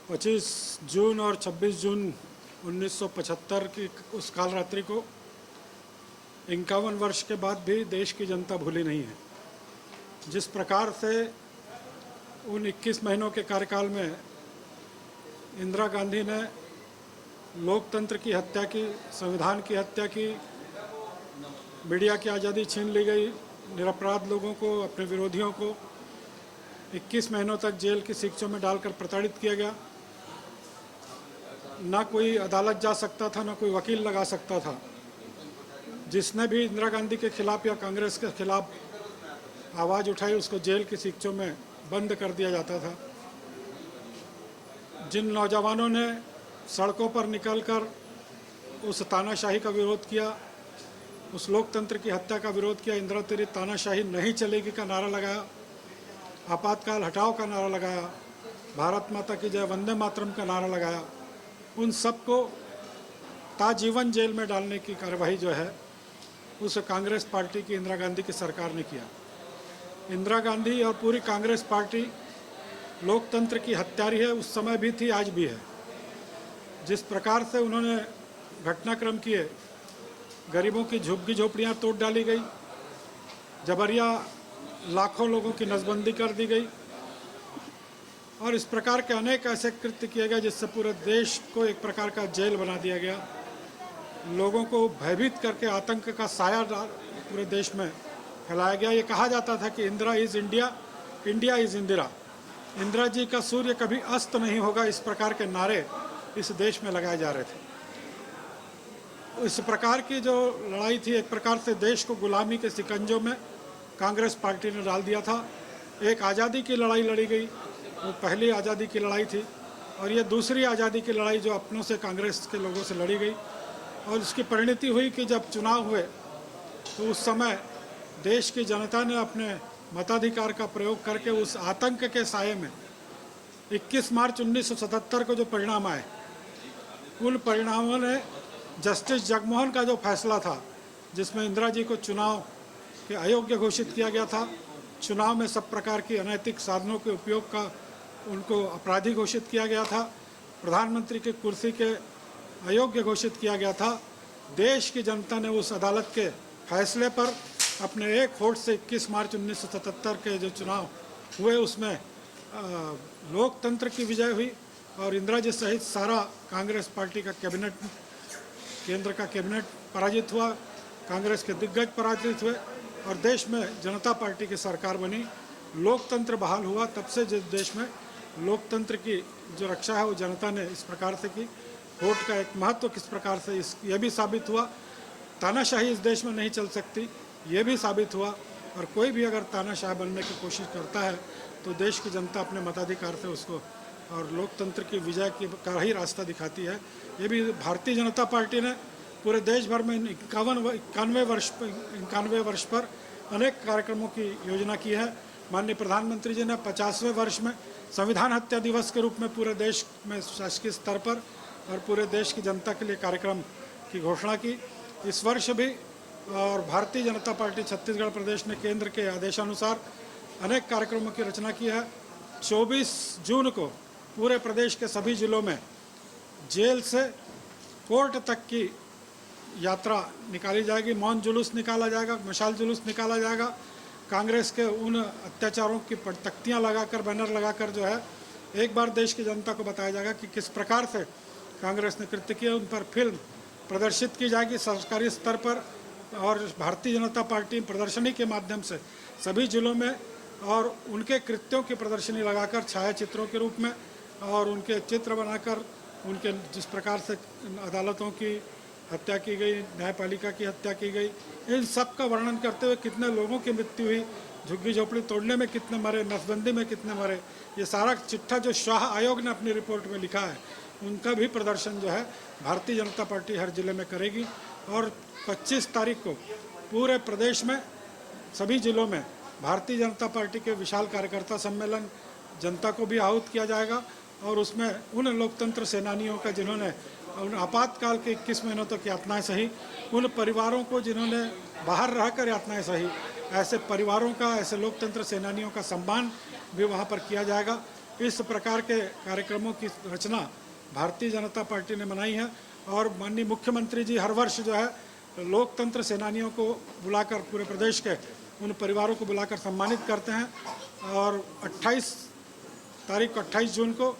25 जून और 26 जून 1975 की उस काल रात्रि को 51 वर्ष के बाद भी देश की जनता भूली नहीं है। जिस प्रकार से उन 21 महीनों के कार्यकाल में इंदिरा गांधी ने लोकतंत्र की हत्या की, संविधान की हत्या की, मीडिया की आज़ादी छीन ली गई, निरपराध लोगों को, अपने विरोधियों को 21 महीनों तक जेल की शिक्षों में डालकर प्रताड़ित किया गया। ना कोई अदालत जा सकता था, ना कोई वकील लगा सकता था। जिसने भी इंदिरा गांधी के खिलाफ या कांग्रेस के खिलाफ आवाज़ उठाई उसको जेल की शिक्षों में बंद कर दिया जाता था। जिन नौजवानों ने सड़कों पर निकलकर उस तानाशाही का विरोध किया, उस लोकतंत्र की हत्या का विरोध किया, इंदिरा तेरी तानाशाही नहीं चलेगी का नारा लगाया, आपातकाल हटाओ का नारा लगाया, भारत माता की जय, वंदे मातरम का नारा लगाया, उन सबको ताजीवन जेल में डालने की कार्रवाई जो है उस कांग्रेस पार्टी की, इंदिरा गांधी की सरकार ने किया। इंदिरा गांधी और पूरी कांग्रेस पार्टी लोकतंत्र की हत्यारी है, उस समय भी थी, आज भी है। जिस प्रकार से उन्होंने घटनाक्रम किए, गरीबों की झुग्गी झोपड़ियाँ तोड़ डाली गई, जबरिया लाखों लोगों की नसबंदी कर दी गई और इस प्रकार के अनेक ऐसे कृत्य किए गए जिससे पूरे देश को एक प्रकार का जेल बना दिया गया। लोगों को भयभीत करके आतंक का साया पूरे देश में फैलाया गया। ये कहा जाता था कि Indira is India, India is Indira, Indira ji का सूर्य कभी अस्त नहीं होगा, इस प्रकार के नारे इस देश में लगाए जा रहे थे। इस प्रकार की जो लड़ाई थी, एक प्रकार से देश को गुलामी के शिकंजों में कांग्रेस पार्टी ने डाल दिया था। एक आज़ादी की लड़ाई लड़ी गई, वो पहली आज़ादी की लड़ाई थी, और ये दूसरी आज़ादी की लड़ाई जो अपनों से, कांग्रेस के लोगों से लड़ी गई। और इसकी परिणति हुई कि जब चुनाव हुए तो उस समय देश की जनता ने अपने मताधिकार का प्रयोग करके उस आतंक के साये में 21 मार्च 1977 को जो परिणाम आए, उन परिणामों ने जस्टिस जगमोहन का जो फैसला था, जिसमें इंदिरा जी को चुनाव के अयोग्य घोषित किया गया था, चुनाव में सब प्रकार की अनैतिक साधनों के उपयोग का उनको अपराधी घोषित किया गया था, प्रधानमंत्री की कुर्सी के अयोग्य घोषित किया गया था। देश की जनता ने उस अदालत के फैसले पर अपने एक वोट से 21 मार्च 1977 के जो चुनाव हुए उसमें लोकतंत्र की विजय हुई और इंदिरा जी सहित सारा कांग्रेस पार्टी का कैबिनेट, केंद्र का कैबिनेट पराजित हुआ, कांग्रेस के दिग्गज पराजित हुए और देश में जनता पार्टी की सरकार बनी। लोकतंत्र बहाल हुआ। तब से जिस देश में लोकतंत्र की जो रक्षा है वो जनता ने इस प्रकार से की। वोट का एक महत्व किस प्रकार से यह भी साबित हुआ, तानाशाही इस देश में नहीं चल सकती, ये भी साबित हुआ। और कोई भी अगर तानाशाह बनने की कोशिश करता है तो देश की जनता अपने मताधिकार से उसको और लोकतंत्र की विजय का ही रास्ता दिखाती है। ये भी भारतीय जनता पार्टी ने पूरे देश भर में 91वें वर्ष पर अनेक कार्यक्रमों की योजना की है। माननीय प्रधानमंत्री जी ने 50वें वर्ष में संविधान हत्या दिवस के रूप में पूरे देश में शासकीय स्तर पर और पूरे देश की जनता के लिए कार्यक्रम की घोषणा की। इस वर्ष भी और भारतीय जनता पार्टी छत्तीसगढ़ प्रदेश ने केंद्र के आदेशानुसार अनेक कार्यक्रमों की रचना की है। 24 जून को पूरे प्रदेश के सभी जिलों में जेल से कोर्ट तक की यात्रा निकाली जाएगी, मौन जुलूस निकाला जाएगा, मशाल जुलूस निकाला जाएगा। कांग्रेस के उन अत्याचारों की तख्तियाँ लगाकर, बैनर लगाकर जो है एक बार देश की जनता को बताया जाएगा कि किस प्रकार से कांग्रेस ने कृत्य किए। उन पर फिल्म प्रदर्शित की जाएगी सरकारी स्तर पर और भारतीय जनता पार्टी प्रदर्शनी के माध्यम से सभी जिलों में और उनके कृत्यों की प्रदर्शनी लगाकर छायाचित्रों के रूप में और उनके चित्र बनाकर उनके जिस प्रकार से अदालतों की हत्या की गई, न्यायपालिका की हत्या की गई, इन सब का वर्णन करते हुए कितने लोगों की मृत्यु हुई, झुग्गी झोपड़ी तोड़ने में कितने मरे, नसबंदी में कितने मरे, ये सारा चिट्ठा जो शाह आयोग ने अपनी रिपोर्ट में लिखा है उनका भी प्रदर्शन जो है भारतीय जनता पार्टी हर जिले में करेगी। और 25 तारीख को पूरे प्रदेश में सभी जिलों में भारतीय जनता पार्टी के विशाल कार्यकर्ता सम्मेलन जनता को भी आहूत किया जाएगा और उसमें उन लोकतंत्र सेनानियों का जिन्होंने उन आपातकाल के 21 महीनों तक यातनाएं सही, उन परिवारों को जिन्होंने बाहर रहकर यातनाएं सही, ऐसे परिवारों का, ऐसे लोकतंत्र सेनानियों का सम्मान भी वहां पर किया जाएगा। इस प्रकार के कार्यक्रमों की रचना भारतीय जनता पार्टी ने बनाई है और माननीय मुख्यमंत्री जी हर वर्ष जो है लोकतंत्र सेनानियों को बुलाकर पूरे प्रदेश के उन परिवारों को बुलाकर सम्मानित करते हैं और 28 जून को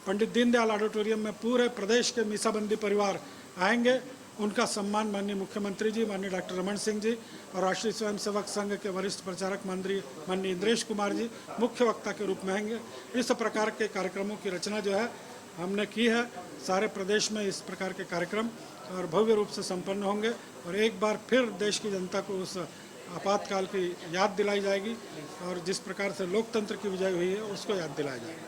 पंडित दीनदयाल ऑडिटोरियम में पूरे प्रदेश के मीसाबंदी परिवार आएंगे। उनका सम्मान माननीय मुख्यमंत्री जी, माननीय डॉक्टर रमन सिंह जी और राष्ट्रीय स्वयंसेवक संघ के वरिष्ठ प्रचारक मंत्री माननीय इंद्रेश कुमार जी मुख्य वक्ता के रूप में आएंगे। इस प्रकार के कार्यक्रमों की रचना जो है हमने की है। सारे प्रदेश में इस प्रकार के कार्यक्रम और भव्य रूप से संपन्न होंगे और एक बार फिर देश की जनता को उस आपातकाल की याद दिलाई जाएगी और जिस प्रकार से लोकतंत्र की विजय हुई है उसको याद दिलाया जाएगा।